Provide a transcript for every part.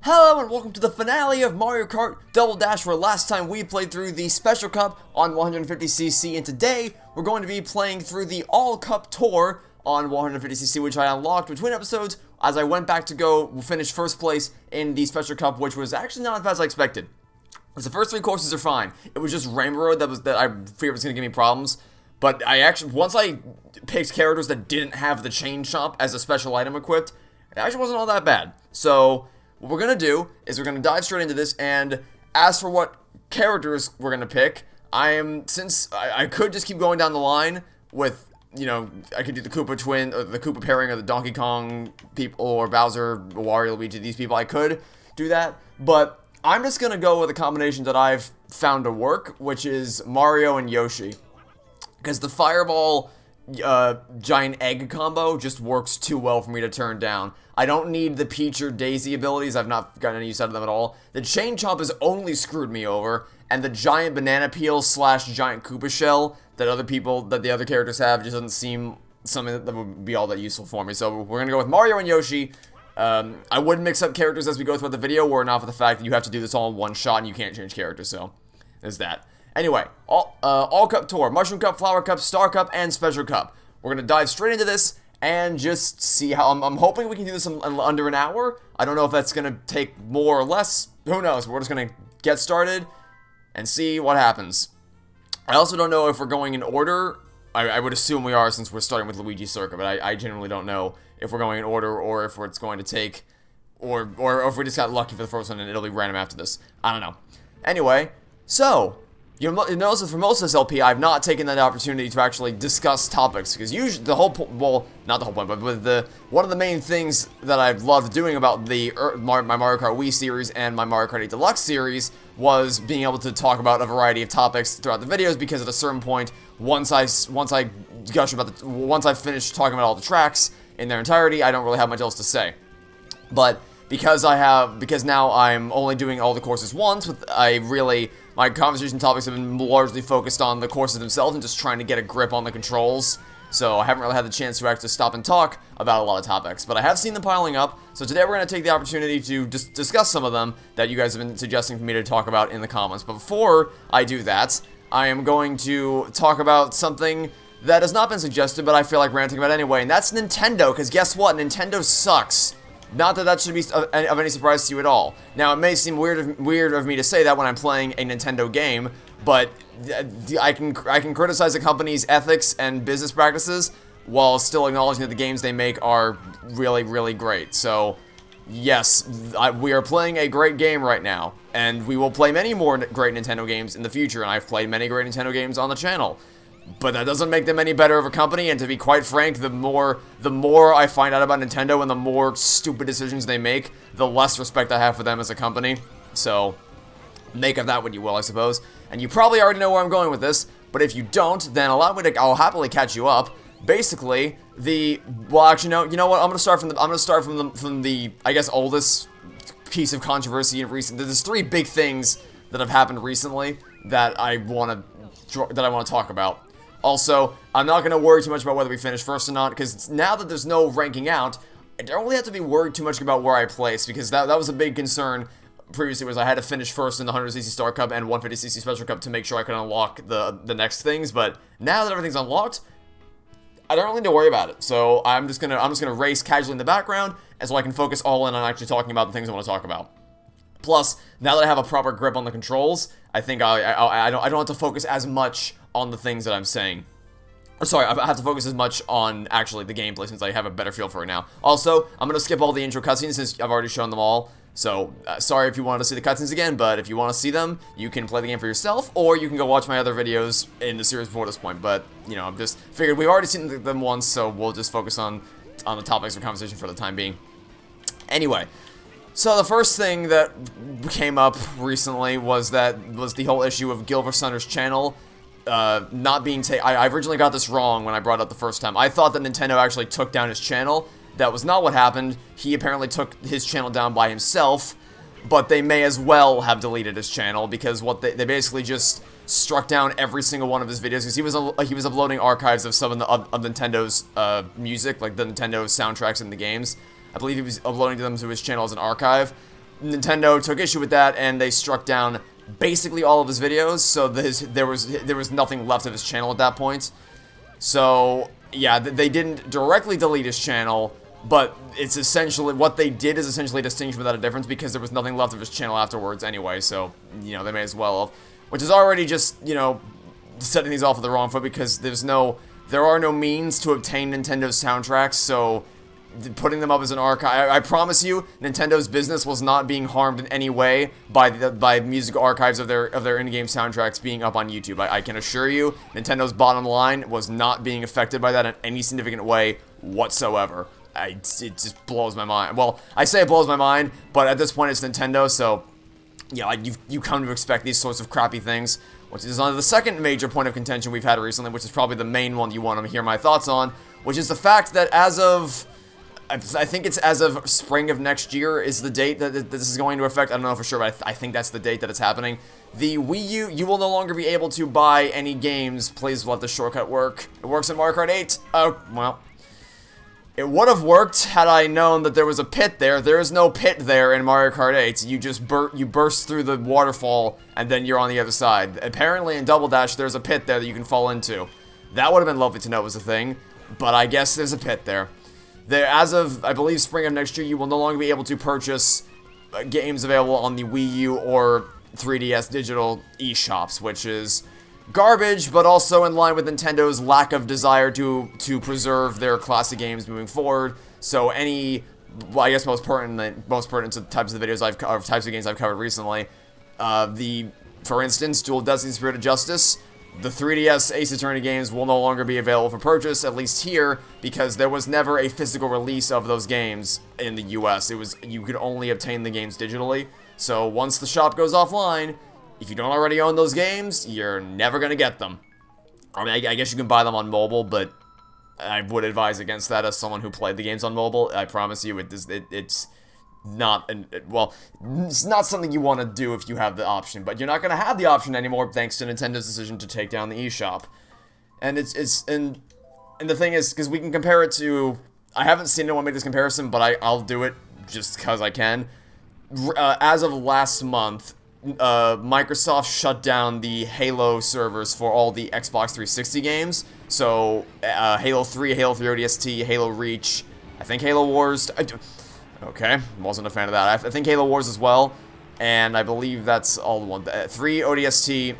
Hello and welcome to the finale of Mario Kart Double Dash, where last time we played through the Special Cup on 150cc, and today we're going to be playing through the All Cup Tour on 150cc, which I unlocked between episodes as I went back to go finish first place in the Special Cup, which was actually not as bad as I expected. Because the first three courses are fine. It was just Rainbow Road that I feared was going to give me problems. But once I picked characters that didn't have the chain chomp as a special item equipped, it actually wasn't all that bad. So what we're going to do is we're going to dive straight into this, and as for what characters we're going to pick, since I could just keep going down the line with, I could do the Koopa twin, or the Koopa pairing, or the Donkey Kong people, or Bowser, Wario, Luigi, these people, I could do that, but I'm just going to go with a combination that I've found to work, which is Mario and Yoshi, because the Fireball giant egg combo just works too well for me to turn down. I don't need the Peach or Daisy abilities. I've not gotten any use out of them at all. The chain chomp has only screwed me over, and the giant banana peel / giant Koopa shell that the other characters have just doesn't seem something that would be all that useful for me. So we're gonna go with Mario and Yoshi. I would mix up characters as we go throughout the video, were not for the fact that you have to do this all in one shot and you can't change characters. So there's that. Anyway, all Cup Tour, Mushroom Cup, Flower Cup, Star Cup, and Special Cup. We're going to dive straight into this and just see how, I'm hoping we can do this in under an hour. I don't know if that's going to take more or less. Who knows? We're just going to get started and see what happens. I also don't know if we're going in order. I would assume we are, since we're starting with Luigi Circuit, but I genuinely don't know if we're going in order or if it's going to take, or if we just got lucky for the first one and it'll be random after this. I don't know. Anyway, so you notice that for most of this LP, I've not taken that opportunity to actually discuss topics, because usually the whole well, not the whole point, but with one of the main things that I've loved doing about my Mario Kart Wii series and my Mario Kart 8 Deluxe series was being able to talk about a variety of topics throughout the videos, because at a certain point, once I finish talking about all the tracks in their entirety, I don't really have much else to say. But because now I'm only doing all the courses once, my conversation topics have been largely focused on the courses themselves and just trying to get a grip on the controls. So I haven't really had the chance to actually stop and talk about a lot of topics, but I have seen them piling up. So today we're going to take the opportunity to discuss some of them that you guys have been suggesting for me to talk about in the comments. But before I do that, I am going to talk about something that has not been suggested, but I feel like ranting about anyway, and that's Nintendo, because guess what? Nintendo sucks. Not that should be of any surprise to you at all. Now, it may seem weird of me to say that when I'm playing a Nintendo game, but I can criticize a company's ethics and business practices while still acknowledging that the games they make are really, really great. So, yes, we are playing a great game right now, and we will play many more great Nintendo games in the future, and I've played many great Nintendo games on the channel. But that doesn't make them any better of a company, and to be quite frank, the more I find out about Nintendo and the more stupid decisions they make, the less respect I have for them as a company. So, make of that what you will, I suppose. And you probably already know where I'm going with this, but if you don't, then I'll happily catch you up. Basically, well, actually, no, you know what? I'm gonna start from the I guess oldest piece of controversy in recent. There's three big things that have happened recently that I want to talk about. Also, I'm not going to worry too much about whether we finish first or not, because now that there's no ranking out, I don't really have to be worried too much about where I place, because that was a big concern previously, was I had to finish first in the 100cc Star Cup and 150cc Special Cup to make sure I could unlock the next things, but now that everything's unlocked, I don't really need to worry about it. So I'm just gonna race casually in the background, and so I can focus all in on actually talking about the things I want to talk about. Plus, now that I have a proper grip on the controls, I think I don't have to focus as much on the things that I'm saying. Sorry, I have to focus as much on actually the gameplay, since I have a better feel for it now. Also, I'm going to skip all the intro cutscenes since I've already shown them all. So, sorry if you wanted to see the cutscenes again, but if you want to see them, you can play the game for yourself, or you can go watch my other videos in the series before this point. But, I've just figured we've already seen them once, so we'll just focus on the topics of conversation for the time being. Anyway, so the first thing that came up recently was the whole issue of Gilbert Sunder's channel not being I originally got this wrong when I brought it up the first time. I thought that Nintendo actually took down his channel. That was not what happened. He apparently took his channel down by himself, but they may as well have deleted his channel, because they basically just struck down every single one of his videos, because he was uploading archives of some of Nintendo's music, like the Nintendo soundtracks in the games. I believe he was uploading them to his channel as an archive, Nintendo took issue with that, and they struck down basically all of his videos, so there was nothing left of his channel at that point. So, yeah, they didn't directly delete his channel, but it's essentially, what they did is essentially a distinction without a difference, because there was nothing left of his channel afterwards anyway, so, you know, they may as well have. Which is already just, you know, setting these off on the wrong foot, because there are no means to obtain Nintendo's soundtracks, so putting them up as an archive, I promise you, Nintendo's business was not being harmed in any way by music archives of their in-game soundtracks being up on YouTube. I can assure you, Nintendo's bottom line was not being affected by that in any significant way whatsoever. It just blows my mind. Well, I say it blows my mind, but at this point it's Nintendo, so yeah, like you come to expect these sorts of crappy things, which is on the second major point of contention we've had recently, which is probably the main one you want to hear my thoughts on, which is the fact that as of, I think it's as of spring of next year is the date that this is going to affect. I don't know for sure, but I think that's the date that it's happening. The Wii U, you will no longer be able to buy any games. Please let the shortcut work. It works in Mario Kart 8. Oh, well. It would have worked had I known that there was a pit there. There is no pit there in Mario Kart 8. You just burst through the waterfall, and then you're on the other side. Apparently in Double Dash, there's a pit there that you can fall into. That would have been lovely to know was a thing, but I guess there's a pit there. As of, I believe, spring of next year, you will no longer be able to purchase games available on the Wii U or 3DS digital eShops, which is garbage, but also in line with Nintendo's lack of desire to preserve their classic games moving forward. So well, I guess most pertinent to the types of videos types of games I've covered recently, for instance, Dual Destiny Spirit of Justice. The 3DS Ace Attorney games will no longer be available for purchase, at least here, because there was never a physical release of those games in the US. You could only obtain the games digitally. So once the shop goes offline, if you don't already own those games, you're never going to get them. I mean, I guess you can buy them on mobile, but I would advise against that as someone who played the games on mobile. I promise you, it's not, well, it's not something you want to do if you have the option, but you're not going to have the option anymore thanks to Nintendo's decision to take down the eShop. And and the thing is, because we can compare it to, I haven't seen anyone make this comparison, but I'll do it just because I can. As of last month, Microsoft shut down the Halo servers for all the Xbox 360 games. So, Halo 3, Halo 3 ODST, Halo Reach, I think Halo Wars. Okay, wasn't a fan of that. I think Halo Wars as well, and I believe that's all the one. 3 ODST,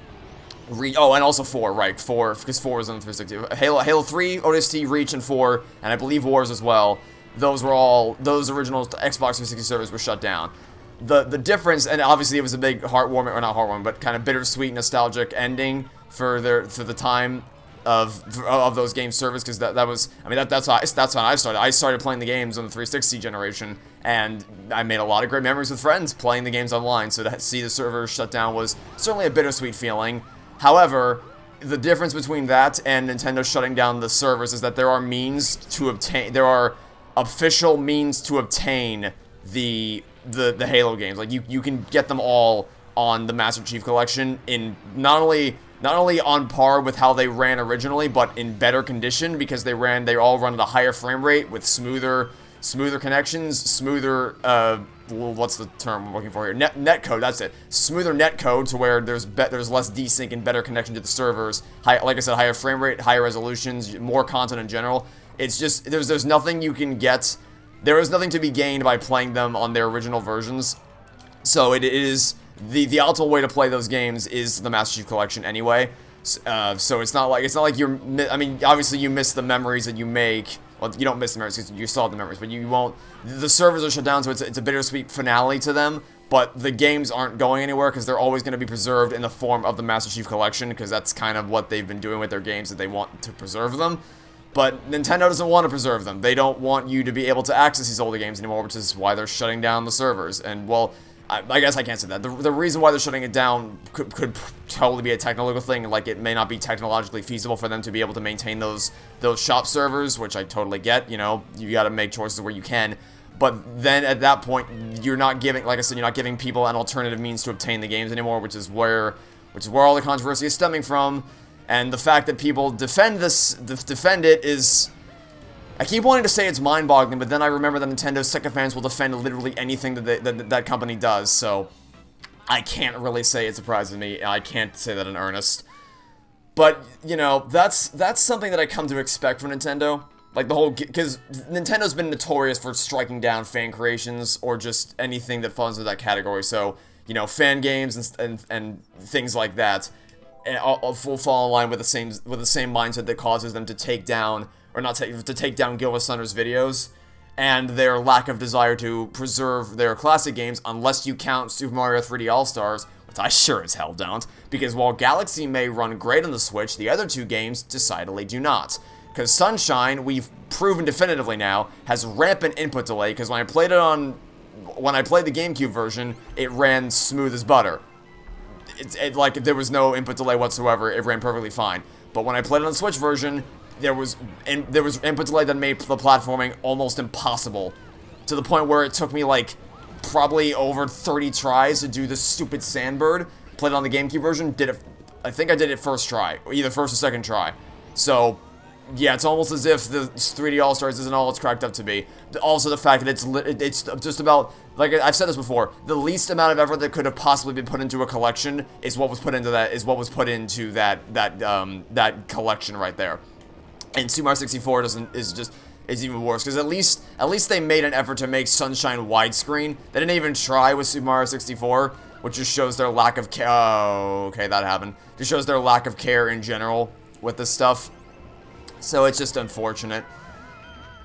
and also 4, right? 4, because 4 was on 360. Halo 3, ODST, Reach, and 4, and I believe Wars as well. Those original Xbox 360 servers were shut down. The difference, and obviously it was a big heartwarming, or not heartwarming, but kind of bittersweet, nostalgic ending for the time of those game servers, because that was, I mean, that's when I started. I started playing the games on the 360 generation, and I made a lot of great memories with friends playing the games online, so to see the servers shut down was certainly a bittersweet feeling. However, the difference between that and Nintendo shutting down the servers is that there are official means to obtain the Halo games. Like, you can get them all on the Master Chief Collection in not only on par with how they ran originally, but in better condition, because they all run at a higher frame rate with smoother connections, smoother, what's the term I'm looking for here? Netcode, that's it. Smoother netcode, to where there's less desync and better connection to the servers. Like I said, higher frame rate, higher resolutions, more content in general. It's just, there's nothing you can get. There is nothing to be gained by playing them on their original versions. So it is, the optimal way to play those games is the Master Chief Collection anyway. So it's not like you're, I mean, obviously you miss the memories that you make. Well, you don't miss the memories because you still have the memories, but you won't. The servers are shut down, so it's a bittersweet finale to them. But the games aren't going anywhere because they're always going to be preserved in the form of the Master Chief Collection, because that's kind of what they've been doing with their games, that they want to preserve them. But Nintendo doesn't want to preserve them. They don't want you to be able to access these older games anymore, which is why they're shutting down the servers. And, well, I guess I can't say that. The reason why they're shutting it down could totally be a technical thing. Like, it may not be technologically feasible for them to be able to maintain those shop servers, which I totally get. You know, you got to make choices where you can. But then at that point, you're not giving, like I said, you're not giving people an alternative means to obtain the games anymore, which is where all the controversy is stemming from. And the fact that people defend it is, I keep wanting to say it's mind-boggling, but then I remember that Nintendo's sycophants will defend literally anything that company does, so I can't really say it surprises me. I can't say that in earnest. But, you know, that's something that I come to expect from Nintendo. Like, the whole... Because Nintendo's been notorious for striking down fan creations or just anything that falls into that category. So, you know, fan games and things like that will fall in line with the same mindset that causes them to take down... Or not to take down Guild Wars Thunder's videos. And their lack of desire to preserve their classic games, unless you count Super Mario 3D All-Stars, which I sure as hell don't, because while Galaxy may run great on the Switch, the other two games decidedly do not. Because Sunshine, we've proven definitively now, has rampant input delay, because when I played the GameCube version, it ran smooth as butter. Like, there was no input delay whatsoever, it ran perfectly fine. But when I played it on the Switch version, there was input delay that made the platforming almost impossible. To the point where it took me, like, probably over 30 tries to do this stupid Sandbird. Played it on the GameCube version, I think I did it first try, or either first or second try. So, yeah, it's almost as if the 3D All-Stars isn't all it's cracked up to be. Also, the fact that it's just about, like I've said this before, the least amount of effort that could have possibly been put into a collection is what was put into that collection right there. And Super Mario 64 is even worse, because at least they made an effort to make Sunshine widescreen. They didn't even try with Super Mario 64, which just shows their lack of care. Oh, okay, that happened. Just shows their lack of care in general with this stuff. So it's just unfortunate.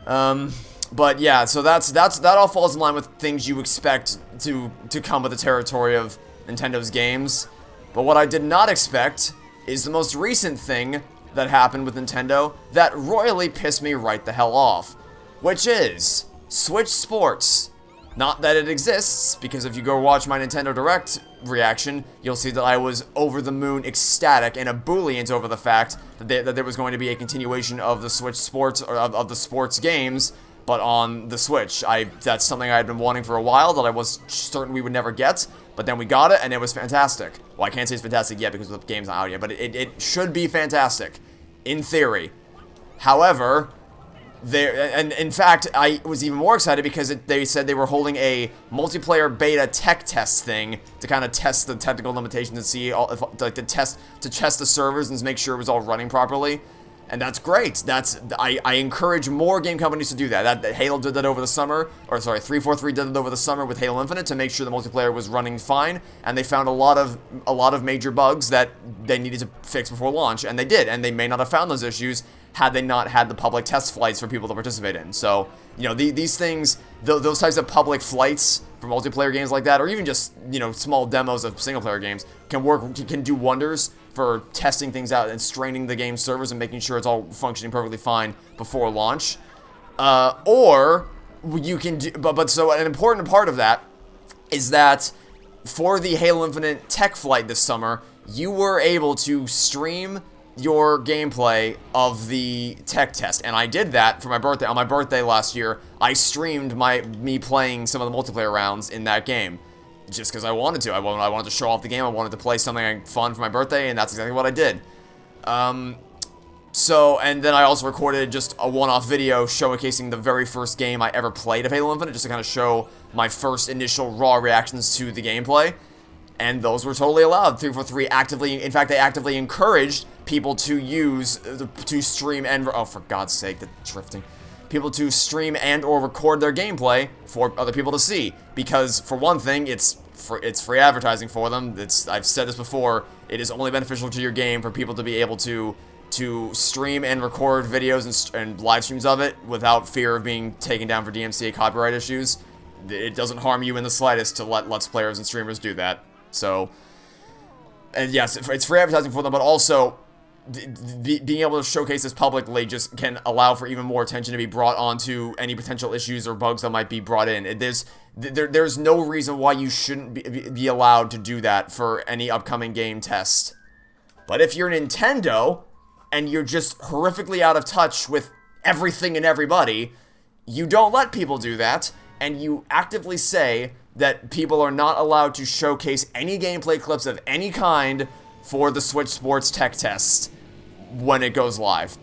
But yeah, so that all falls in line with things you expect to come with the territory of Nintendo's games. But what I did not expect is the most recent thing that happened with Nintendo that royally pissed me right the hell off, which is Switch Sports. Not that it exists, because if you go watch my Nintendo Direct reaction, you'll see that I was over the moon ecstatic and ebullient over the fact that there was going to be a continuation of the Switch Sports, or of the sports games, but on the Switch. That's something I had been wanting for a while that I was certain we would never get, but then we got it, and it was fantastic. Well, I can't say it's fantastic yet because the game's not out yet, but it should be fantastic, in theory. However, and in fact, I was even more excited because they said they were holding a multiplayer beta tech test thing to kind of test the technical limitations and see, to test the servers and make sure it was all running properly. And that's great. I encourage more game companies to do that. Halo did that over the summer, or sorry, 343 did it over the summer with Halo Infinite to make sure the multiplayer was running fine, and they found a lot of major bugs that they needed to fix before launch, and they did, and they may not have found those issues had they not had the public test flights for people to participate in. So, you know, these things, those types of public flights for multiplayer games like that, or even just, you know, small demos of single-player games, can do wonders for testing things out and straining the game servers and making sure it's all functioning perfectly fine before launch. Or you can do, but so an important part of that is that for the Halo Infinite tech flight this summer, you were able to stream your gameplay of the tech test, and I did that for my birthday. On my birthday last year, I streamed me playing some of the multiplayer rounds in that game, just because I wanted to. I wanted to show off the game. I wanted to play something fun for my birthday, and that's exactly what I did. So, and then I also recorded just a one-off video showcasing the very first game I ever played of Halo Infinite, just to kind of show my first initial raw reactions to the gameplay. And those were totally allowed. 343 in fact, they actively encouraged people to stream and, oh, for God's sake, the drifting. People to stream and or record their gameplay for other people to see. Because, for one thing, it's free advertising for them. I've said this before, it is only beneficial to your game for people to be able to stream and record videos and live streams of it without fear of being taken down for DMCA copyright issues. It doesn't harm you in the slightest to let Let's Players and streamers do that. So, and yes, it's free advertising for them, but also being able to showcase this publicly just can allow for even more attention to be brought onto any potential issues or bugs that might be brought in. There's no reason why you shouldn't be allowed to do that for any upcoming game test. But if you're Nintendo and you're just horrifically out of touch with everything and everybody, you don't let people do that, and you actively say that people are not allowed to showcase any gameplay clips of any kind for the Switch Sports tech test when it goes live.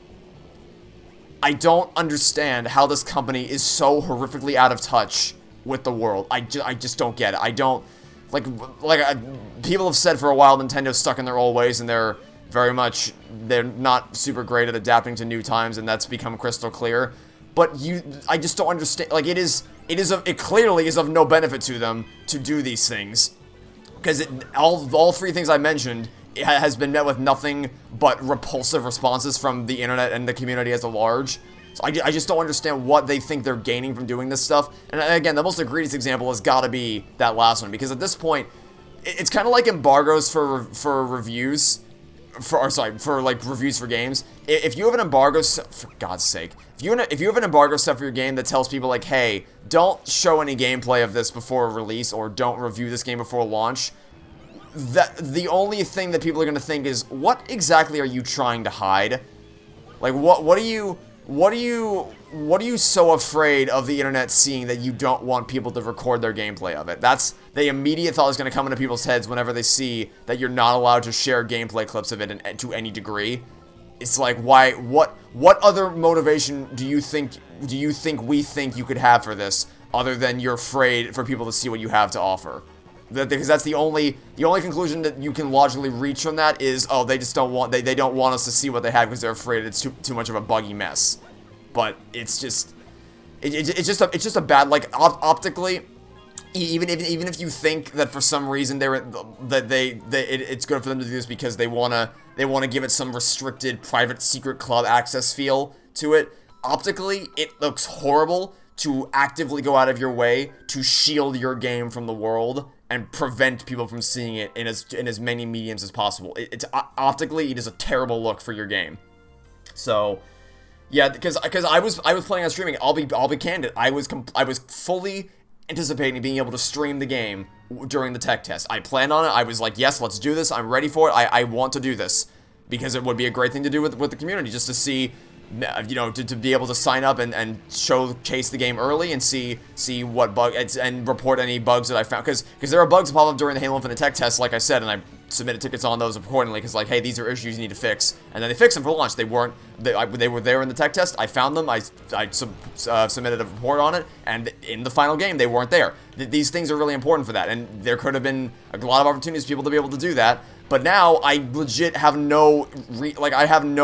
I don't understand how this company is so horrifically out of touch with the world. I just don't get it. I don't, people have said for a while Nintendo's stuck in their old ways, and they're not super great at adapting to new times, and that's become crystal clear. But I just don't understand, like, it clearly is of no benefit to them to do these things. Because all three things I mentioned has been met with nothing but repulsive responses from the internet and the community as a large. So I just don't understand what they think they're gaining from doing this stuff. And again, the most egregious example has got to be that last one, because at this point, it's kind of like embargoes for reviews, for reviews for games. If you have an embargo, for God's sake, if you have an embargo set for your game that tells people like, hey, don't show any gameplay of this before release, or don't review this game before launch, that the only thing that people are going to think is, what exactly are you trying to hide? Like, what are you so afraid of the internet seeing that you don't want people to record their gameplay of it? That's the immediate thought is going to come into people's heads whenever they see that you're not allowed to share gameplay clips of it to any degree. It's like, why? What other motivation do you think we think you could have for this, other than you're afraid for people to see what you have to offer? Because that's the only conclusion that you can logically reach from that is, oh, they just don't want they don't want us to see what they have because they're afraid it's too much of a buggy mess. But it's just a bad, like, optically. Even if you think that for some reason it's good for them to do this because they wanna give it some restricted private secret club access feel to it, optically it looks horrible to actively go out of your way to shield your game from the world and prevent people from seeing it in as many mediums as possible. Optically, it is a terrible look for your game. So, yeah, because I was planning on streaming. I'll be candid. I was fully anticipating being able to stream the game during the tech test. I planned on it. I was like, yes, let's do this. I'm ready for it. I want to do this because it would be a great thing to do with the community, just to see, you know, to be able to sign up and showcase the game early and see what and report any bugs that I found, because there are bugs that pop up during the Halo Infinite tech test, like I said, and I submitted tickets on those accordingly, because, like, hey, these are issues you need to fix, and then they fix them for launch. They were there in the tech test. I found them. I submitted a report on it, and in the final game they weren't there. These things are really important for that, and there could have been a lot of opportunities for people to be able to do that. But now I legit have no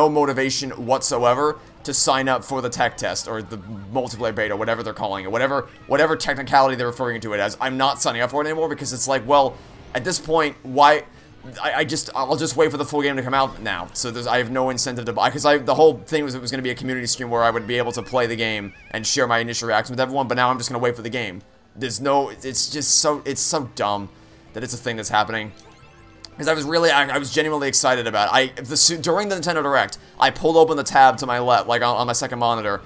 motivation whatsoever to sign up for the tech test or the multiplayer beta, whatever they're calling it, whatever technicality they're referring to it as. I'm not signing up for it anymore, because it's like, well, at this point, why? I'll just wait for the full game to come out now. So I have no incentive to buy, because the whole thing was it was going to be a community stream where I would be able to play the game and share my initial reaction with everyone. But now I'm just going to wait for the game. It's so dumb that it's a thing that's happening. Because I was genuinely excited about it. During the Nintendo Direct, I pulled open the tab to my left, like on my second monitor,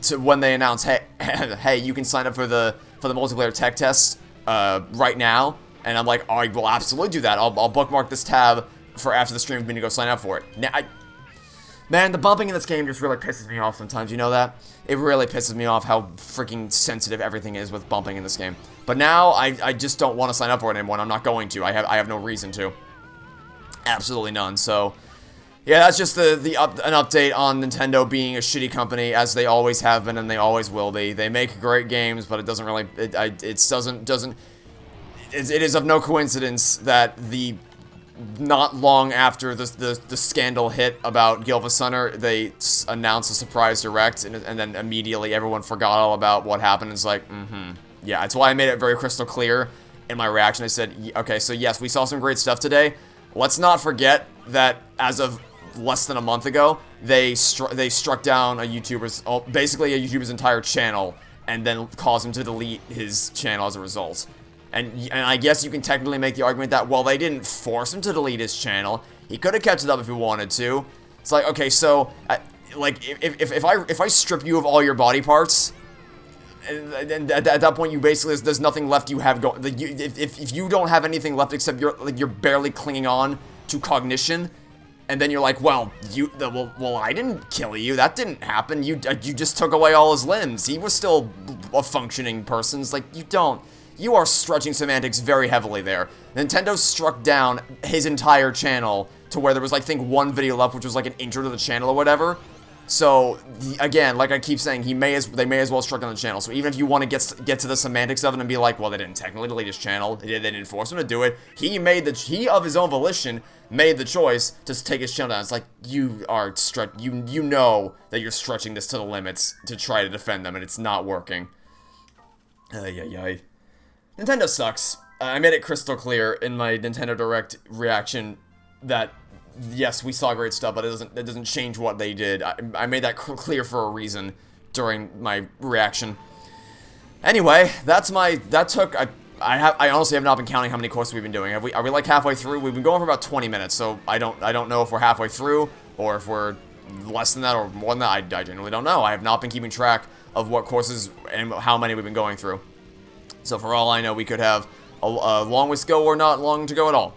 to when they announced, hey, you can sign up for the multiplayer tech test right now. And I'm like, I will absolutely do that. I'll bookmark this tab for after the stream for me to go sign up for it. Now, man, the bumping in this game just really pisses me off sometimes. You know that? It really pisses me off how freaking sensitive everything is with bumping in this game. But now I just don't want to sign up for it anymore, and I'm not going to. I have no reason to. Absolutely none. So, yeah, that's just an update on Nintendo being a shitty company, as they always have been and they always will be. They make great games, but it doesn't really. It is of no coincidence that not long after the scandal hit about Gilva-Sunner, they announced a surprise direct, and then immediately everyone forgot all about what happened. It's like, yeah, that's why I made it very crystal clear in my reaction. I said, okay, so yes, we saw some great stuff today. Let's not forget that as of less than a month ago, they struck down basically a YouTuber's entire channel, and then caused him to delete his channel as a result. And I guess you can technically make the argument that, well, they didn't force him to delete his channel. He could have kept it up if he wanted to. It's like, okay, so, like, if I strip you of all your body parts, and at that point, you basically, there's nothing left you have going. If you don't have anything left except you're barely clinging on to cognition, and then you're like, well, I didn't kill you. That didn't happen. You just took away all his limbs. He was still a functioning person. It's like, you are stretching semantics very heavily there. Nintendo struck down his entire channel to where there was, I think, one video left, which was like an intro to the channel or whatever. So, again, like I keep saying, they may as well strike on the channel. So even if you want to get to the semantics of it and be like, well, they didn't technically delete his channel, they didn't force him to do it, he of his own volition made the choice to take his channel down. It's like, you know that you're stretching this to the limits to try to defend them, and it's not working. Nintendo sucks. I made it crystal clear in my Nintendo Direct reaction that yes, we saw great stuff, but it doesn't change what they did. I made that clear for a reason during my reaction. Anyway, I honestly have not been counting how many courses we've been doing. Are we like halfway through? We've been going for about 20 minutes, so I don't know if we're halfway through or if we're less than that or more than that. I genuinely don't know. I have not been keeping track of what courses and how many we've been going through. So for all I know, we could have a long ways to go or not long to go at all.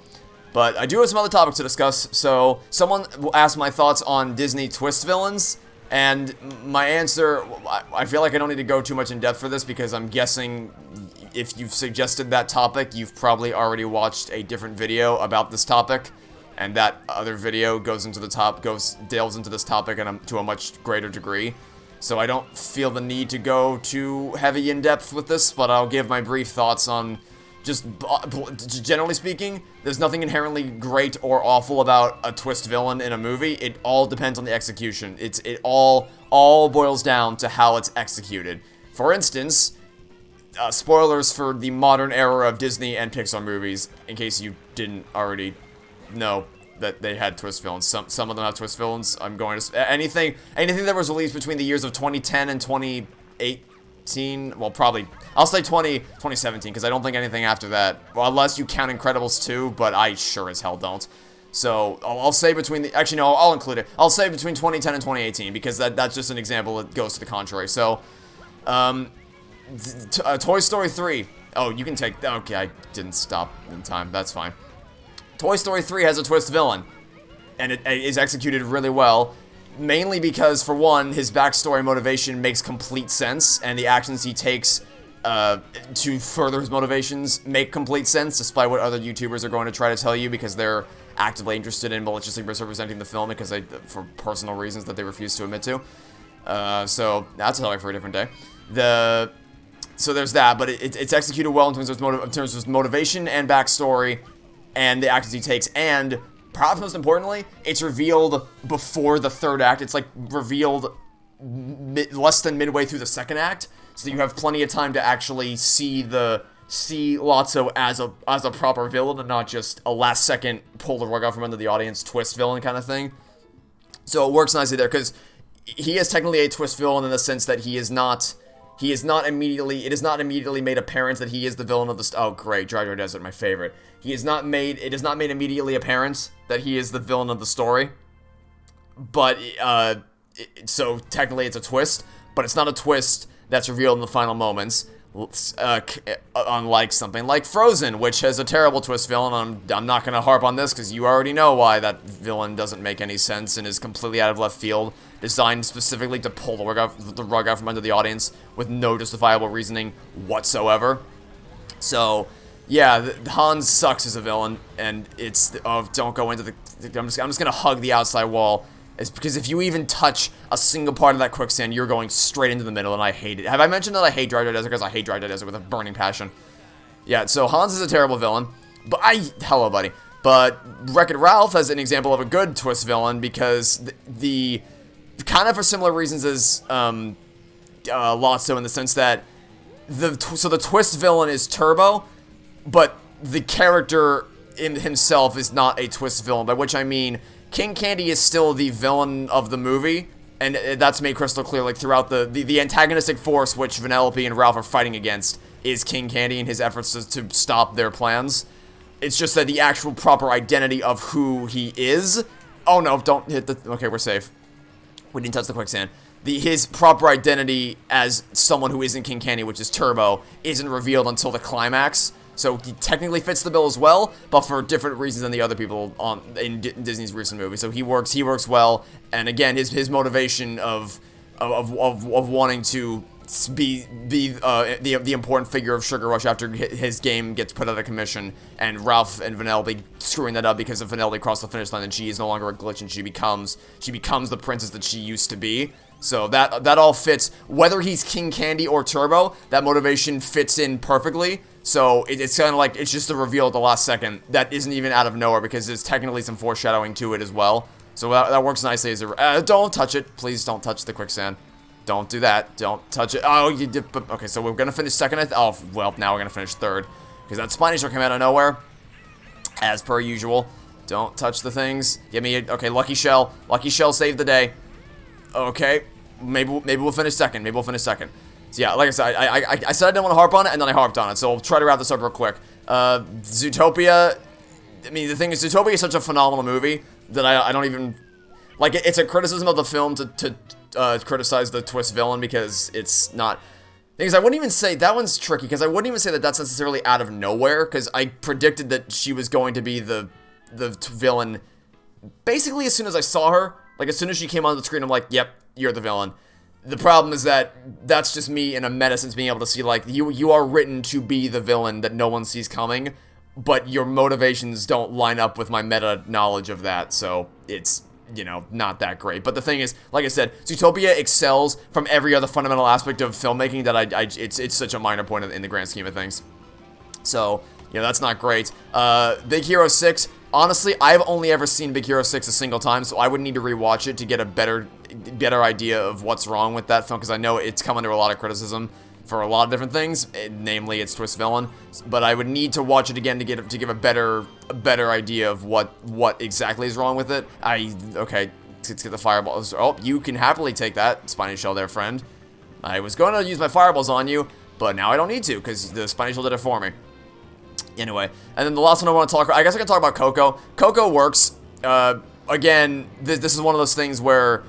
But I do have some other topics to discuss. So someone asked my thoughts on Disney twist villains, and my answer, I feel like I don't need to go too much in depth for this because I'm guessing if you've suggested that topic, you've probably already watched a different video about this topic, and that other video delves into this topic to a much greater degree. So I don't feel the need to go too heavy in depth with this, but I'll give my brief thoughts on just generally speaking, there's nothing inherently great or awful about a twist villain in a movie. It all depends on the execution. It all boils down to how it's executed. For instance, spoilers for the modern era of Disney and Pixar movies, in case you didn't already know that they had twist villains. Some of them have twist villains. I'm going to anything that was released between the years of 2010 and 2018. Well, probably I'll say 2017 because I don't think anything after that. Well, unless you count Incredibles 2, but I sure as hell don't. So I'll say I'll include it. I'll say between 2010 and 2018 because that's just an example that goes to the contrary. So, Toy Story 3. Oh, you can take. Okay, I didn't stop in time. That's fine. Toy Story 3 has a twist villain, and it is executed really well. Mainly because, for one, his backstory motivation makes complete sense, and the actions he takes to further his motivations make complete sense, despite what other YouTubers are going to try to tell you, because they're actively interested in maliciously misrepresenting the film for personal reasons that they refuse to admit to. So that's a topic for a different day. So there's that, but it's executed well in terms of motivation and backstory, and the actions he takes, and perhaps most importantly, it's revealed before the third act. It's like revealed less than midway through the second act, so you have plenty of time to actually see Lotso as a proper villain and not just a last second pull the rug out from under the audience twist villain kind of thing. So it works nicely there because he is technically a twist villain in the sense that it is not immediately made apparent that he is the villain of the oh great, Dry Desert, my favorite. It is not made immediately apparent that he is the villain of the story. But so technically it's a twist, but it's not a twist that's revealed in the final moments. Unlike something like Frozen, which has a terrible twist villain. I'm not going to harp on this because you already know why that villain doesn't make any sense and is completely out of left field, designed specifically to pull the rug out from under the audience with no justifiable reasoning whatsoever. So, yeah, Hans sucks as a villain, and don't go into the. I'm just going to hug the outside wall. It's because if you even touch a single part of that quicksand, you're going straight into the middle, and I hate it. Have I mentioned that I hate Dry Desert? Because I hate Dry Desert with a burning passion. Yeah, so Hans is a terrible villain. But hello, buddy. But Wreck-It Ralph is an example of a good twist villain because the kind of for similar reasons as Lotso, in the sense that the twist villain is Turbo, but the character in himself is not a twist villain, by which I mean King Candy is still the villain of the movie, and that's made crystal clear, like, throughout the antagonistic force which Vanellope and Ralph are fighting against is King Candy and his efforts to stop their plans. It's just that the actual proper identity of who he is... Oh no, don't hit the... Okay, we're safe. We didn't touch the quicksand. His proper identity as someone who isn't King Candy, which is Turbo, isn't revealed until the climax. So he technically fits the bill as well, but for different reasons than the other people in Disney's recent movies. So he works well, and again, his motivation of wanting to the important figure of Sugar Rush after his game gets put out of commission, and Ralph and Vanellope screwing that up because if Vanellope crossed the finish line, then she is no longer a glitch, and she becomes the princess that she used to be. So that all fits. Whether he's King Candy or Turbo, that motivation fits in perfectly. So it's kind of like it's just a reveal at the last second that isn't even out of nowhere because there's technically some foreshadowing to it as well. So that works nicely as a... don't touch it. Please don't touch the quicksand. Don't do that. Don't touch it. Oh, you did... Okay, so we're going to finish second. Oh, well, now we're going to finish third. Because that spiny shell came out of nowhere. As per usual. Don't touch the things. Give me a... Okay, Lucky Shell. Lucky Shell saved the day. Okay. Maybe we'll finish second. Maybe we'll finish second. So yeah, like I said, I said I didn't want to harp on it, and then I harped on it. So I'll try to wrap this up real quick. Zootopia... I mean, the thing is, Zootopia is such a phenomenal movie that I don't even... Like, it's a criticism of the film to criticize the twist villain because it's not... Things I wouldn't even say... That one's tricky because I wouldn't even say that that's necessarily out of nowhere because I predicted that she was going to be the villain basically as soon as I saw her. Like, as soon as she came on the screen, I'm like, yep, you're the villain. The problem is that that's just me in a meta sense being able to see, like, you are written to be the villain that no one sees coming, but your motivations don't line up with my meta knowledge of that, so it's, you know, not that great. But the thing is, like I said, Zootopia excels from every other fundamental aspect of filmmaking that it's such a minor point in the grand scheme of things. So, you know, that's not great. Big Hero 6, honestly, I've only ever seen Big Hero 6 a single time, so I would need to rewatch it to get a better idea of what's wrong with that film, because I know it's come under a lot of criticism for a lot of different things, namely its twist villain. But I would need to watch it again to give a better idea of what exactly is wrong with it. Okay, let's get the fireballs. Oh, you can happily take that, Spiny Shell there, friend. I was going to use my fireballs on you, but now I don't need to, because the Spiny Shell did it for me. Anyway, and then the last one I want to talk about, I guess I can talk about Coco. Coco works. Again, this is one of those things where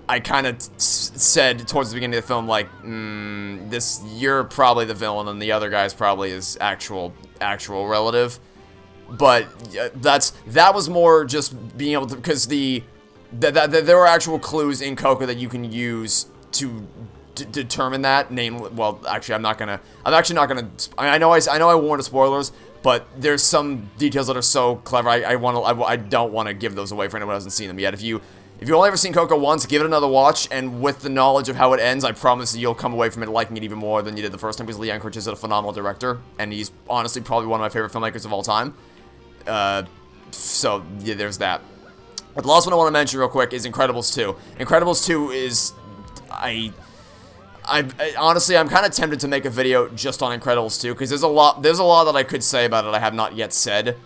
I kind of said towards the beginning of the film, like, you're probably the villain, and the other guy's probably his actual relative. But that was more just being able to, because there were actual clues in Coco that you can use to determine that. Well, actually, I'm actually not gonna. I know I warned of spoilers, but there's some details that are so clever. I don't want to give those away for anyone who hasn't seen them yet. If you've only ever seen Coco once, give it another watch, and with the knowledge of how it ends, I promise you'll come away from it liking it even more than you did the first time, because Lee Anchorage is a phenomenal director, and he's honestly probably one of my favorite filmmakers of all time. So, yeah, there's that. But the last one I want to mention real quick is Incredibles 2. Incredibles 2 is... honestly, I'm kind of tempted to make a video just on Incredibles 2, because there's a lot that I could say about it I have not yet said.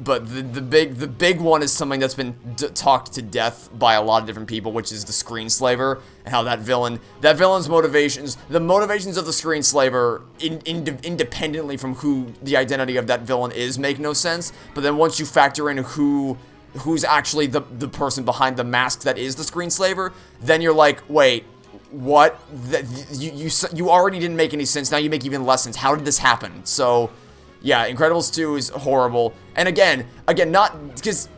But the big one is something that's been talked to death by a lot of different people, which is the Screenslaver, and how that villain's motivations, the motivations of the Screenslaver, independently from who the identity of that villain is, make no sense. But then once you factor in who's actually the person behind the mask that is the Screenslaver, then you're like, wait, what? You already didn't make any sense. Now you make even less sense. How did this happen? So, yeah, Incredibles 2 is horrible. And again, not because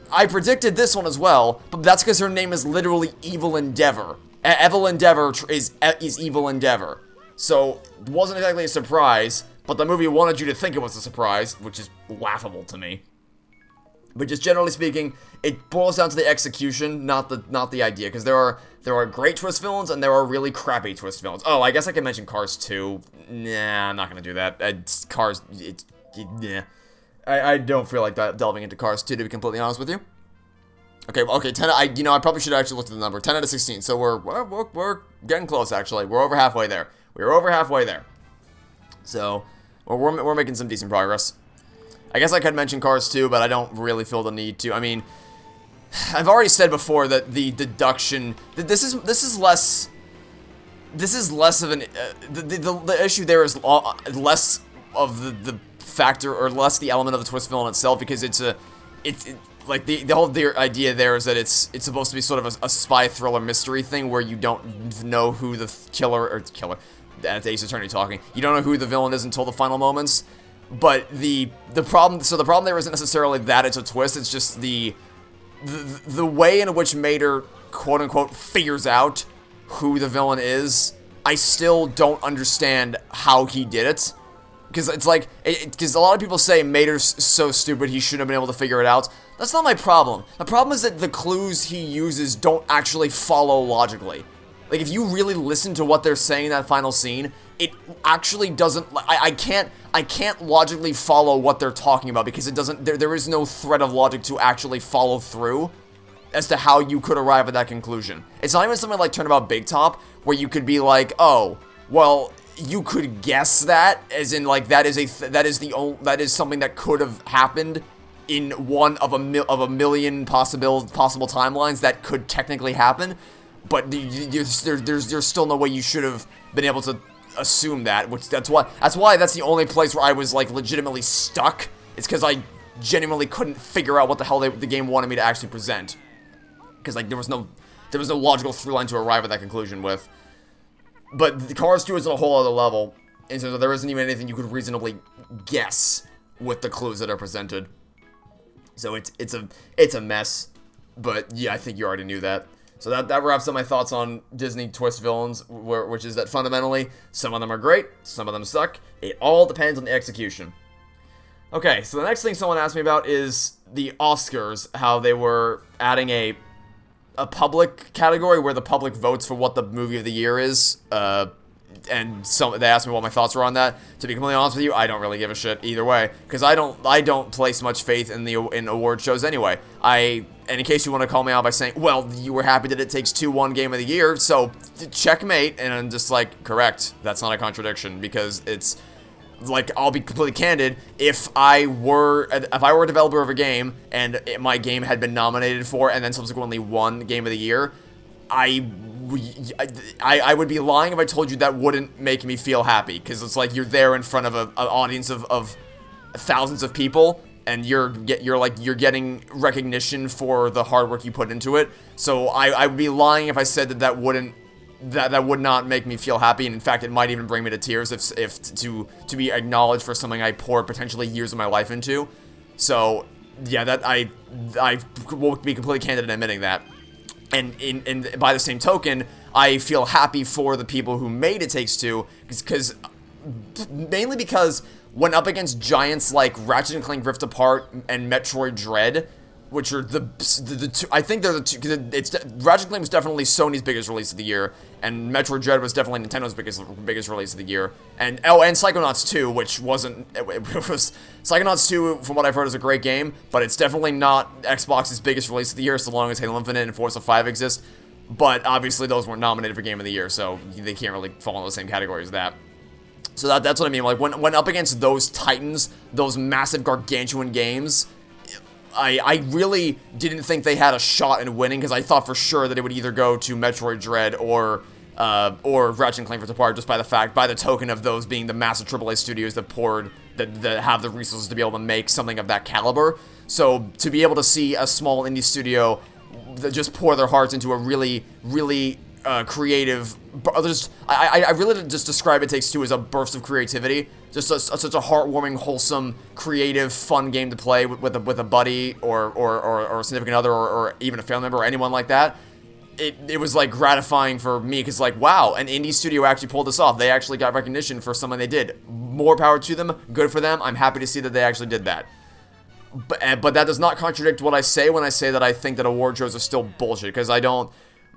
I predicted this one as well, but that's because her name is literally Evil Endeavor. Evil Endeavor is Evil Endeavor. So, it wasn't exactly a surprise, but the movie wanted you to think it was a surprise, which is laughable to me. But just generally speaking, it boils down to the execution, not the idea, because there are great twist villains and there are really crappy twist villains. Oh, I guess I can mention Cars 2. Nah, I'm not gonna do that. I don't feel like delving into Cars 2, to be completely honest with you. Okay, 10. I probably should have actually looked at the number. 10 out of 16. So we're getting close. Actually, we're over halfway there. We're over halfway there. So we're making some decent progress. I guess I could mention Cars 2, but I don't really feel the need to. I mean, I've already said before that the deduction, this is less of an the issue there is less of the factor, or less the element of the twist villain itself, because it's like the whole idea there is that it's supposed to be sort of a spy thriller mystery thing where you don't know who the killer. That's Ace Attorney talking. You don't know who the villain is until the final moments. But the problem there isn't necessarily that it's a twist. It's just the way in which Mater, quote unquote, figures out who the villain is I still don't understand how he did it. Because it's like, because a lot of people say Mater's so stupid he shouldn't have been able to figure it out. That's not my problem. The problem is that the clues he uses don't actually follow logically. Like, if you really listen to what they're saying in that final scene, it actually doesn't, I can't logically follow what they're talking about because it doesn't, there is no thread of logic to actually follow through as to how you could arrive at that conclusion. It's not even something like Turnabout Big Top, where you could be like, oh, well, you could guess that, as in, like, that is something that could have happened in one of a million possible timelines that could technically happen, but there's still no way you should have been able to assume that, which that's why that's the only place where I was, like, legitimately stuck. It's because I genuinely couldn't figure out what the hell the game wanted me to actually present, because, like, there was no logical through line to arrive at that conclusion with. But the Cars 2 is on a whole other level, and so there isn't even anything you could reasonably guess with the clues that are presented. So it's a mess, but yeah, I think you already knew that. So that wraps up my thoughts on Disney twist villains, which is that fundamentally, some of them are great, some of them suck. It all depends on the execution. Okay, so the next thing someone asked me about is the Oscars, how they were adding a public category where the public votes for what the movie of the year is, and they asked me what my thoughts were on that. To be completely honest with you, I don't really give a shit either way, because I don't place much faith in award shows anyway. And in case you want to call me out by saying, well, you were happy that It Takes Two won Game of the Year, so checkmate, and I'm just like, correct, that's not a contradiction, because it's, like, I'll be completely candid, if I were a developer of a game, and my game had been nominated for, and then subsequently won Game of the Year, I would be lying if I told you that wouldn't make me feel happy, because it's like, you're there in front of an audience of thousands of people, and you're getting recognition for the hard work you put into it, so I would be lying if I said that would not make me feel happy, and in fact, it might even bring me to tears if to be acknowledged for something I poured potentially years of my life into. So, yeah, that I will be completely candid in admitting that. And by the same token, I feel happy for the people who made It Takes Two, mainly because when up against giants like Ratchet & Clank Rift Apart and Metroid Dread, which are the two, I think they're the two, because Ratchet & Clank was definitely Sony's biggest release of the year, and Metroid Dread was definitely Nintendo's biggest release of the year, and Psychonauts 2, which wasn't, it was, Psychonauts 2, from what I've heard, is a great game, but it's definitely not Xbox's biggest release of the year, so long as Halo Infinite and Forza 5 exist, but obviously those weren't nominated for Game of the Year, so they can't really fall in the same category as that. So that's what I mean, like, when up against those titans, those massive gargantuan games, I really didn't think they had a shot in winning, because I thought for sure that it would either go to Metroid Dread or Ratchet & Clank Rift Apart, just by the token of those being the massive AAA studios that have the resources to be able to make something of that caliber. So to be able to see a small indie studio that just pour their hearts into a really, really creative, I really just describe It Takes Two as a burst of creativity. Just such a heartwarming, wholesome, creative, fun game to play with a buddy or a significant other or even a family member or anyone like that. It was, like, gratifying for me, because, like, wow, an indie studio actually pulled this off. They actually got recognition for something they did. More power to them. Good for them. I'm happy to see that they actually did that. But that does not contradict what I say when I say that I think that award shows are still bullshit, because I don't.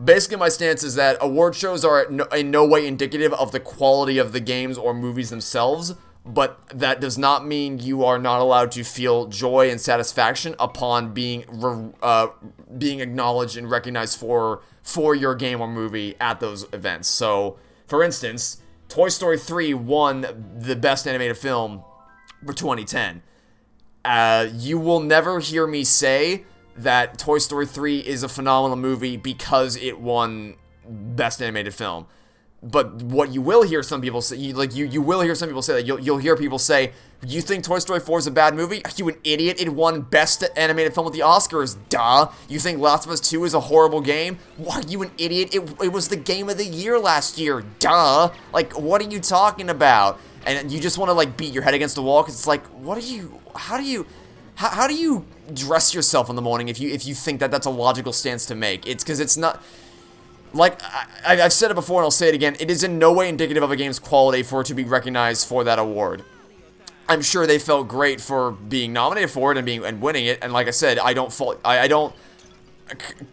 Basically, my stance is that award shows are in no way indicative of the quality of the games or movies themselves, but that does not mean you are not allowed to feel joy and satisfaction upon being acknowledged and recognized for your game or movie at those events. So, for instance, Toy Story 3 won the Best Animated Film for 2010. You will never hear me say that Toy Story 3 is a phenomenal movie because it won Best Animated Film. But what you will hear some people say, you will hear some people say that. You'll hear people say, you think Toy Story 4 is a bad movie? Are you an idiot? It won Best Animated Film at the Oscars, duh. You think Last of Us 2 is a horrible game? Are you an idiot? It was the game of the year last year, duh. Like, what are you talking about? And you just want to, like, beat your head against the wall, because it's like, how do you dress yourself in the morning if you think that that's a logical stance to make? It's because it's not. like, I've said it before and I'll say it again, it is in no way indicative of a game's quality for it to be recognized for that award. I'm sure they felt great for being nominated for it and winning it, and like I said, I don't,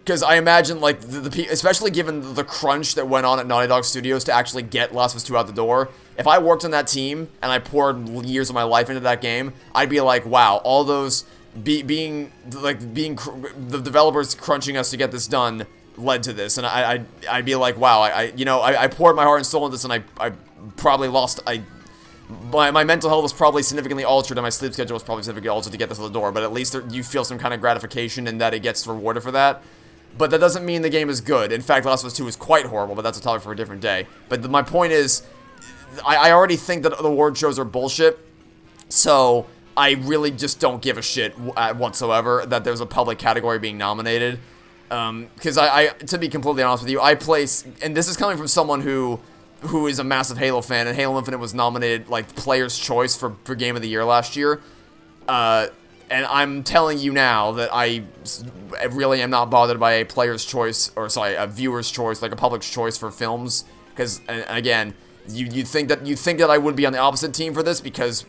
because I imagine, like, especially given the crunch that went on at Naughty Dog Studios to actually get Last of Us 2 out the door, if I worked on that team and I poured years of my life into that game, I'd be like, wow, all those the developers crunching us to get this done led to this, and I'd be like, wow, I poured my heart and soul into this, and I probably lost, my mental health was probably significantly altered, and my sleep schedule was probably significantly altered to get this out the door, but at least you feel some kind of gratification in that it gets rewarded for that. But that doesn't mean the game is good. In fact, Last of Us 2 is quite horrible, but that's a topic for a different day. But my point is, I already think that the award shows are bullshit, so I really just don't give a shit whatsoever that there's a public category being nominated. Because to be completely honest with you, I place, and this is coming from someone who is a massive Halo fan, and Halo Infinite was nominated, like, Player's Choice for Game of the Year last year. And I'm telling you now that I really am not bothered by a Player's Choice, or sorry, a Viewer's Choice, like a Public's Choice for films. Because, again, you think that I would be on the opposite team for this, because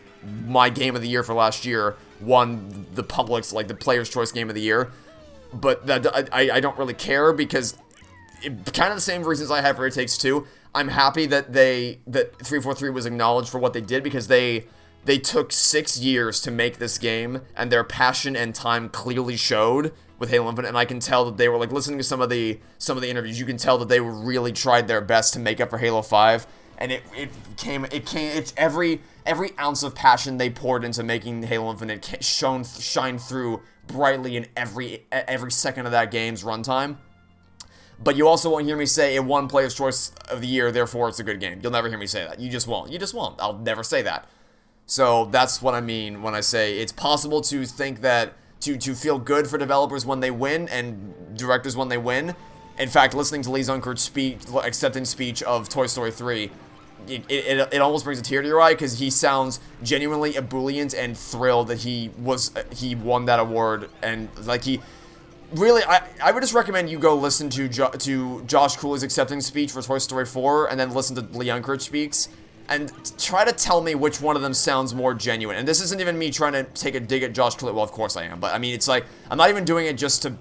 my Game of the Year for last year won the Public's, like, the Player's Choice Game of the Year. But that, I don't really care, because kind of the same reasons I have for It Takes Two. I'm happy that 343 was acknowledged for what they did, because they took 6 years to make this game, and their passion and time clearly showed with Halo Infinite, and I can tell that they were, like, listening to some of the interviews, you can tell that they really tried their best to make up for Halo 5, and it's every ounce of passion they poured into making Halo Infinite shine through brightly in every second of that game's runtime. But you also won't hear me say it won Player's Choice of the Year, therefore it's a good game. You'll never hear me say that. You just won't. I'll never say that. So that's what I mean when I say it's possible to think that, to feel good for developers when they win and directors when they win. In fact, listening to Lee Zunkert's acceptance speech of Toy Story 3, it almost brings a tear to your eye, because he sounds genuinely ebullient and thrilled that he won that award, and like really, I would just recommend you go listen to Josh Cooley's acceptance speech for Toy Story 4, and then listen to Lee Unkrich speaks, and try to tell me which one of them sounds more genuine. And this isn't even me trying to take a dig at Josh Cooley. Well, of course I am, but I mean, it's like, I'm not even doing it just to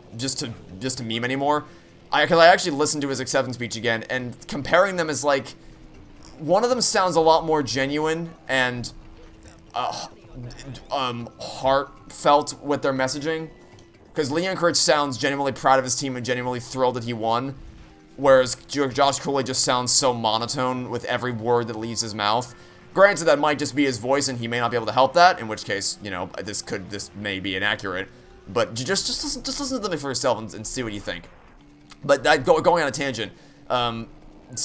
meme anymore. Because I actually listened to his acceptance speech again, and comparing them is like, one of them sounds a lot more genuine and heartfelt with their messaging. Because Lee Unkrich sounds genuinely proud of his team and genuinely thrilled that he won. Whereas Josh Cooley just sounds so monotone with every word that leaves his mouth. Granted, that might just be his voice and he may not be able to help that, in which case, you know, this may be inaccurate. But just listen to them for yourself and see what you think. But going on a tangent, so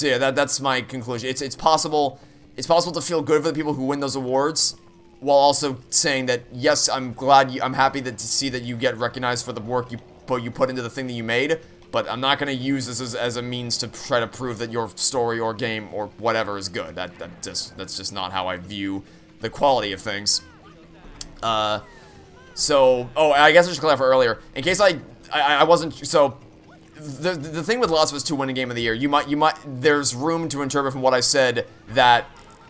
yeah, that's my conclusion. It's possible to feel good for the people who win those awards, while also saying that, yes, I'm happy to see that you get recognized for the work you put into the thing that you made, but I'm not going to use this as a means to try to prove that your story or game or whatever is good. That's just not how I view the quality of things. I guess I should clarify earlier, in case I wasn't, so the thing with Last of Us 2 winning Game of the Year, there's room to interpret from what I said that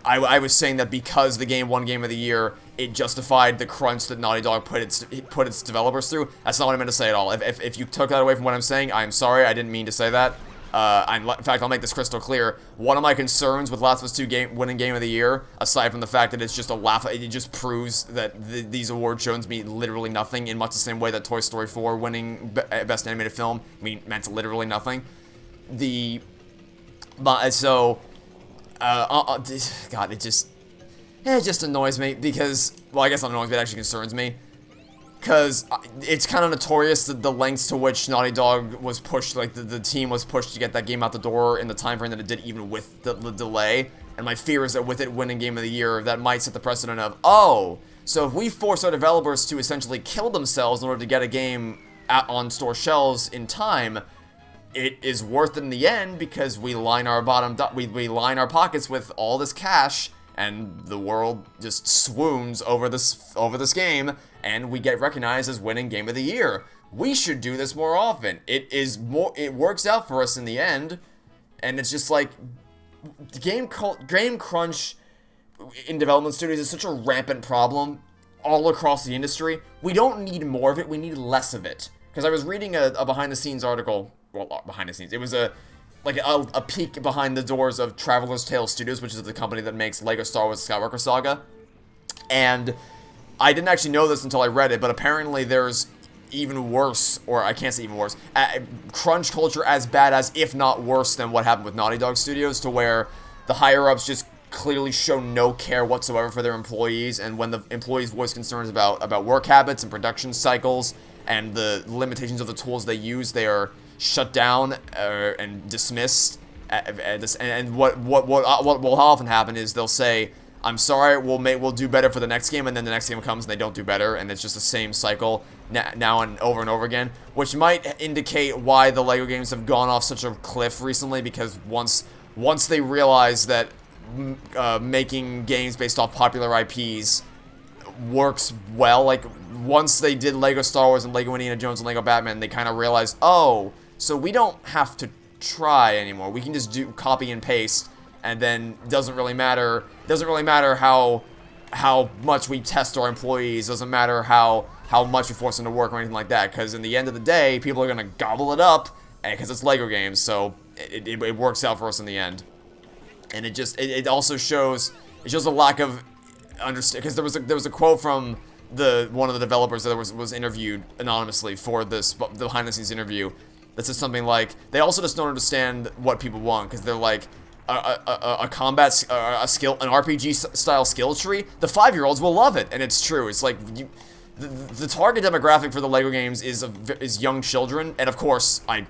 I was saying that because the game won Game of the Year, it justified the crunch that Naughty Dog put its developers through. That's not what I meant to say at all. If you took that away from what I'm saying, I'm sorry. I didn't mean to say that. In fact, I'll make this crystal clear. One of my concerns with Last of Us 2 winning Game of the Year, aside from the fact that it's just a laugh, it just proves that these award shows mean literally nothing, in much the same way that Toy Story 4 winning Best Animated Film meant literally nothing. God, it just annoys me, because, well, I guess not annoys me, it actually concerns me, because it's kind of notorious that the lengths to which Naughty Dog was pushed, like, the team was pushed to get that game out the door in the time frame that it did, even with the delay, and my fear is that with it winning Game of the Year, that might set the precedent of, oh, so if we force our developers to essentially kill themselves in order to get a game on store shelves in time, it is worth it in the end, because we line our pockets with all this cash, and the world just swoons over this game, and we get recognized as winning Game of the Year. We should do this more often. It works out for us in the end, and it's just like game crunch in development studios is such a rampant problem all across the industry. We don't need more of it, we need less of it. Because I was reading a behind-the-scenes article, well, behind-the-scenes, it was a peek behind the doors of Traveler's Tales Studios, which is the company that makes LEGO Star Wars Skywalker Saga, and I didn't actually know this until I read it, but apparently there's even worse, or I can't say even worse, crunch culture as bad as, if not worse than what happened with Naughty Dog Studios, to where the higher-ups just clearly show no care whatsoever for their employees, and when the employees voice concerns about work habits and production cycles and the limitations of the tools they use, they are shut down and dismissed. And what will often happen is they'll say, "I'm sorry, we'll do better for the next game," and then the next game comes and they don't do better, and it's just the same cycle now and over again, which might indicate why the LEGO games have gone off such a cliff recently, because once they realize that making games based off popular IPs works well, like once they did LEGO Star Wars and LEGO Indiana Jones and LEGO Batman, they kind of realized, oh, so we don't have to try anymore. We can just do copy and paste, and then it doesn't really matter how much we test our employees, doesn't matter how much we force them to work or anything like that, because in the end of the day, people are gonna gobble it up, because it's LEGO games, so it works out for us in the end. And it also shows a lack of understand, because there was a quote from one of the developers that was interviewed anonymously for the behind the scenes interview that says something like, they also just don't understand what people want, because they're like, an RPG style skill tree, the 5-year-olds will love it. And it's true. It's like the target demographic for the LEGO games is young children, and of course I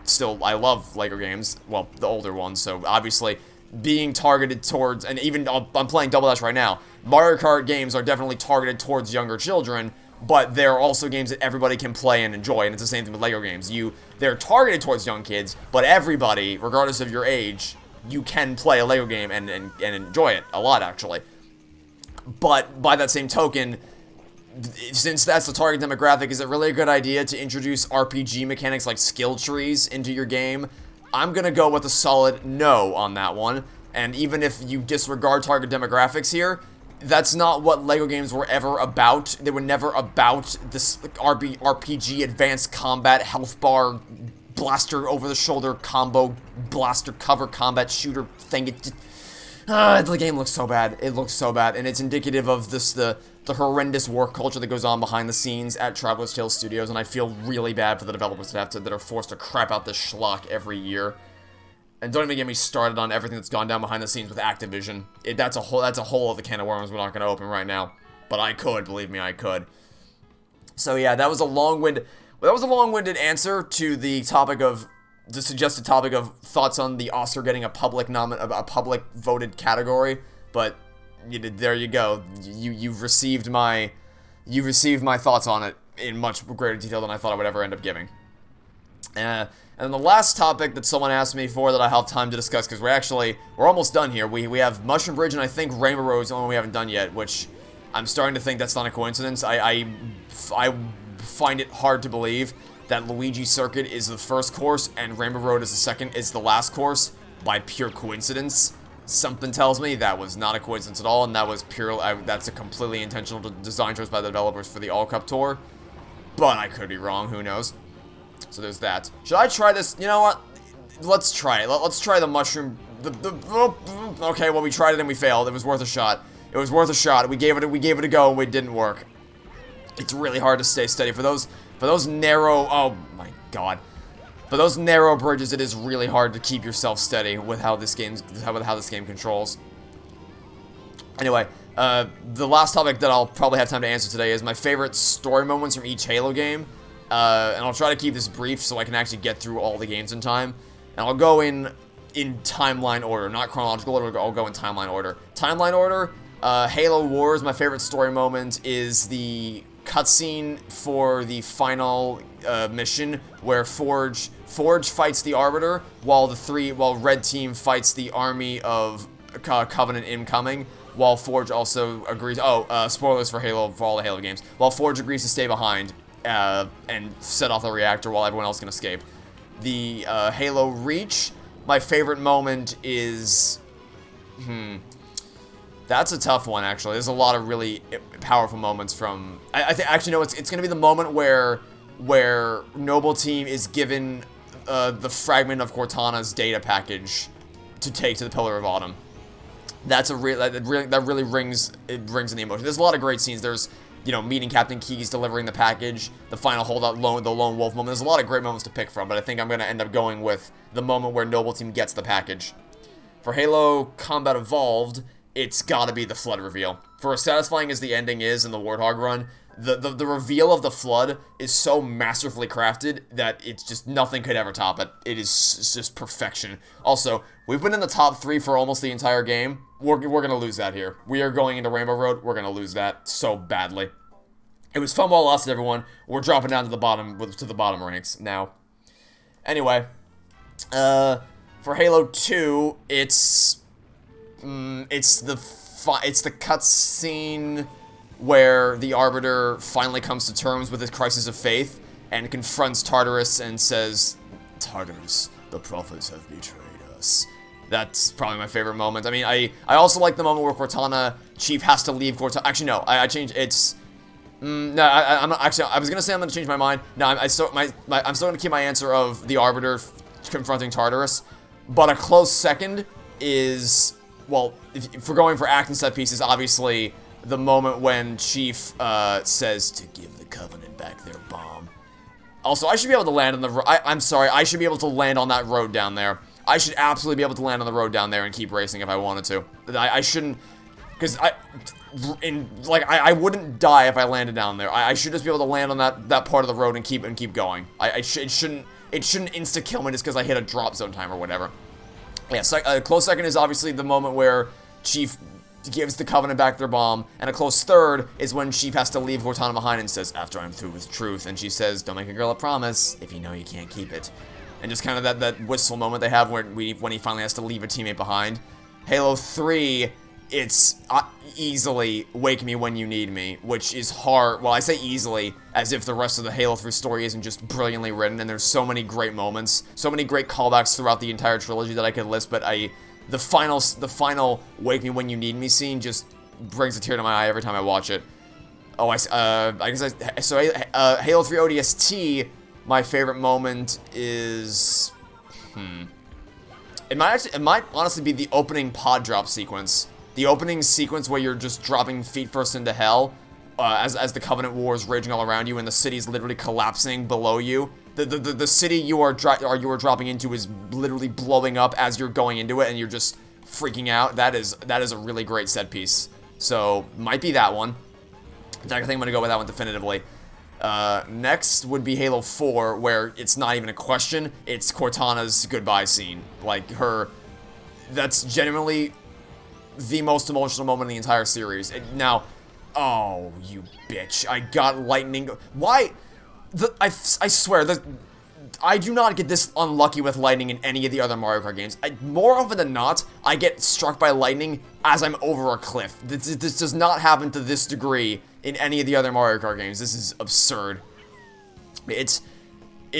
love LEGO games, well, the older ones, so obviously being targeted towards, and even I'm playing Double Dash right now, Mario Kart games are definitely targeted towards younger children, but they're also games that everybody can play and enjoy, and it's the same thing with LEGO games. They're targeted towards young kids, but everybody, regardless of your age, you can play a LEGO game and enjoy it a lot, actually. But by that same token, since that's the target demographic, is it really a good idea to introduce RPG mechanics like skill trees into your game? I'm gonna go with a solid no on that one, and even if you disregard target demographics here, that's not what LEGO games were ever about. They were never about this RPG, advanced combat, health bar, blaster over-the-shoulder combo, blaster cover combat shooter thing. The game looks so bad. It looks so bad, and it's indicative of the horrendous work culture that goes on behind the scenes at Traveler's Tales Studios, and I feel really bad for the developers that are forced to crap out this schlock every year. And don't even get me started on everything that's gone down behind the scenes with Activision. That's a whole other can of worms we're not going to open right now. But I could, believe me, I could. So yeah, that was a long-winded answer to the suggested topic of thoughts on the Oscar getting a public voted category. But there you go. You've received my thoughts on it in much greater detail than I thought I would ever end up giving. And the last topic that someone asked me for that I have time to discuss, because we're almost done here. We have Mushroom Bridge and I think Rainbow Road is the only one we haven't done yet, which I'm starting to think that's not a coincidence. I find it hard to believe that Luigi Circuit is the first course and Rainbow Road is the last course by pure coincidence. Something tells me that was not a coincidence at all, and that's a completely intentional design choice by the developers for the All Cup Tour. But I could be wrong, who knows? So there's that. Should I try this? You know what? Let's try it. Let's try the mushroom. Okay, well, we tried it and we failed. It was worth a shot. It was worth a shot. We gave it a go and it didn't work. It's really hard to stay steady for those narrow. Oh my god. For those narrow bridges, it is really hard to keep yourself steady with how this game controls. Anyway, the last topic that I'll probably have time to answer today is my favorite story moments from each Halo game. And I'll try to keep this brief so I can actually get through all the games in time. And I'll go in timeline order, not chronological order, I'll go in timeline order. Timeline order, Halo Wars, my favorite story moment is the cutscene for the final mission where Forge fights the Arbiter while Red Team fights the army of Covenant incoming. while Forge also agrees. Oh, spoilers for Halo, for all the Halo games. While Forge agrees to stay behind and set off the reactor while everyone else can escape. The Halo Reach, my favorite moment is... That's a tough one, actually. There's a lot of really powerful moments from... I think, actually, no, it's going to be the moment where Noble Team is given the fragment of Cortana's data package to take to the Pillar of Autumn. That's a that really rings in the emotion. There's a lot of great scenes. There's, you know, meeting Captain Keyes, delivering the package, the final holdout, the lone wolf moment. There's a lot of great moments to pick from, but I think I'm going to end up going with the moment where Noble Team gets the package. For Halo Combat Evolved, it's got to be the Flood reveal. For as satisfying as the ending is in the Warthog run, the reveal of the Flood is so masterfully crafted that it's just nothing could ever top it. It's just perfection. Also, we've been in the top 3 for almost the entire game. We're going to lose that here. We are going into Rainbow Road. We're going to lose that so badly. It was fun while it lasted, everyone. We're dropping down to the bottom ranks now. Anyway, for Halo 2, it's the cutscene where the Arbiter finally comes to terms with his crisis of faith and confronts Tartarus and says, "Tartarus, the prophets have betrayed us." That's probably my favorite moment. I mean, I also like the moment where Cortana Chief has to leave Cortana. Actually, no, I changed. It's no, I'm not, actually. I was gonna say I'm gonna change my mind. No, I'm still gonna keep my answer of the Arbiter confronting Tartarus. But a close second is, well, if we're going for action set pieces, obviously the moment when Chief says to give the Covenant back their bomb. Also, I should be able to land on the. I'm sorry, I should be able to land on that road down there. I should absolutely be able to land on the road down there and keep racing if I wanted to. I shouldn't, because I wouldn't die if I landed down there. I should just be able to land on that part of the road and keep going. It shouldn't insta kill me just because I hit a drop zone time or whatever. Yeah, so a close second is obviously the moment where Chief gives the Covenant back their bomb, and a close third is when Chief has to leave Cortana behind and says, "After I'm through with truth," and she says, "Don't make a girl a promise if you know you can't keep it." And just kind of that wistful moment they have when he finally has to leave a teammate behind. Halo 3, it's easily Wake Me When You Need Me, which is hard. Well, I say easily, as if the rest of the Halo 3 story isn't just brilliantly written, and there's so many great moments, so many great callbacks throughout the entire trilogy that I could list, but the final Wake Me When You Need Me scene just brings a tear to my eye every time I watch it. Oh, Halo 3 ODST, my favorite moment is, it might honestly be the opening pod drop sequence. The opening sequence where you're just dropping feet first into hell, as the Covenant War is raging all around you and the city's literally collapsing below you. The city you are dropping into is literally blowing up as you're going into it, and you're just freaking out. That is a really great set piece. So might be that one. I think I'm gonna go with that one definitively. Next would be Halo 4, where it's not even a question. It's Cortana's goodbye scene. Like that's genuinely the most emotional moment in the entire series. Now, oh, you bitch! I got lightning. Why? I swear, I do not get this unlucky with lightning in any of the other Mario Kart games. More often than not, I get struck by lightning as I'm over a cliff. This does not happen to this degree in any of the other Mario Kart games. This is absurd. It's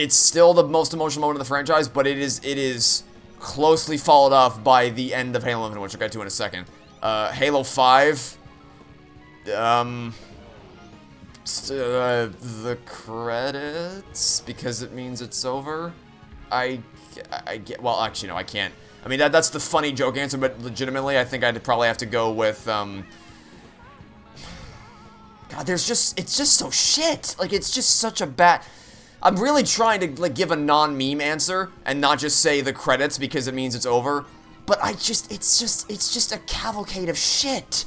still the most emotional moment of the franchise, but it is closely followed up by the end of Halo Infinite, which I'll get to in a second. Halo 5, the credits, because it means it's over. I get, well, actually, no, I can't. I mean, that's the funny joke answer, but legitimately, I think I'd probably have to go with, God, it's just so shit. Like, it's just such a bad... I'm really trying to, like, give a non-meme answer and not just say the credits because it means it's over. But it's just a cavalcade of shit.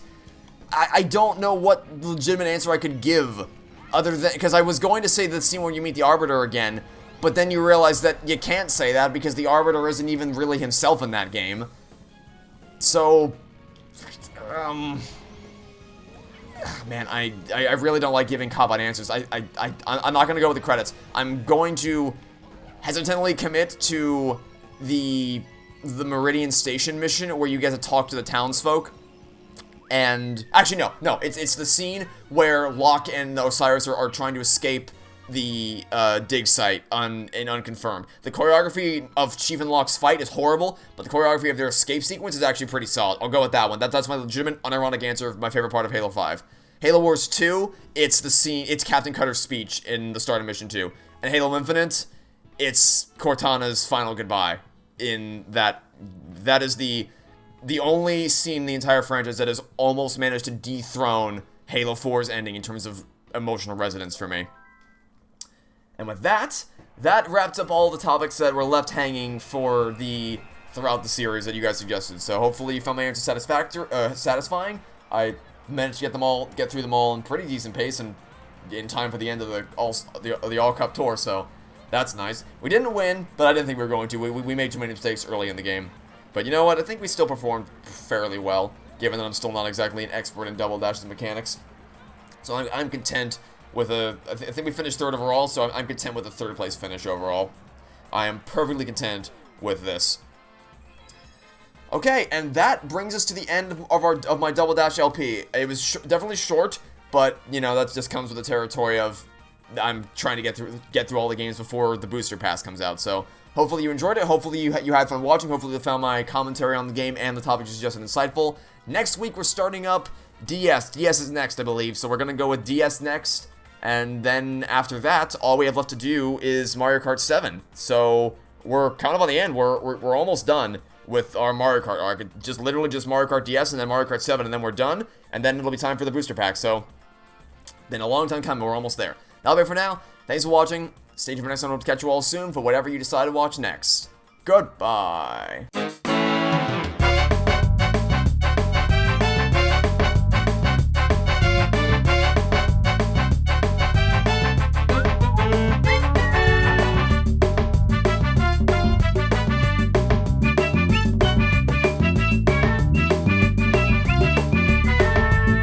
I don't know what legitimate answer I could give other than, because I was going to say the scene where you meet the Arbiter again, but then you realize that you can't say that because the Arbiter isn't even really himself in that game. So, man, I really don't like giving cop-out answers. I'm not going to go with the credits. I'm going to hesitantly commit to the Meridian Station mission where you get to talk to the townsfolk. And actually, no, it's the scene where Locke and Osiris are trying to escape the dig site and unconfirmed. The choreography of Chief and Locke's fight is horrible, but the choreography of their escape sequence is actually pretty solid. I'll go with that one. That's my legitimate, unironic answer of my favorite part of Halo 5. Halo Wars 2, it's the scene, it's Captain Cutter's speech in the start of Mission 2. And Halo Infinite, it's Cortana's final goodbye. That is the only scene in the entire franchise that has almost managed to dethrone Halo 4's ending in terms of emotional resonance for me. And with that wraps up all the topics that were left hanging throughout the series that you guys suggested. So hopefully you found my answer satisfying. I managed to get through them all in pretty decent pace and in time for the end of the All Cup tour. So that's nice. We didn't win, but I didn't think we were going to. We made too many mistakes early in the game. But you know what? I think we still performed fairly well, given that I'm still not exactly an expert in double dashes and mechanics. So I'm content with I think we finished third overall, so I'm content with a third place finish overall. I am perfectly content with this. Okay, and that brings us to the end of my Double Dash LP. It was definitely short, but you know that just comes with the territory of I'm trying to get through all the games before the booster pass comes out. So hopefully you enjoyed it. Hopefully you had fun watching. Hopefully you found my commentary on the game and the topics you suggested insightful. Next week we're starting up DS. DS is next, I believe. So we're gonna go with DS next. And then after that, all we have left to do is Mario Kart 7. So we're kind of on the end. We're almost done with our Mario Kart arc. Literally just Mario Kart DS and then Mario Kart 7, and then we're done. And then it'll be time for the booster pack. So been a long time coming. We're almost there. That'll be it for now. Thanks for watching. Stay tuned for next time. We'll catch you all soon for whatever you decide to watch next. Goodbye.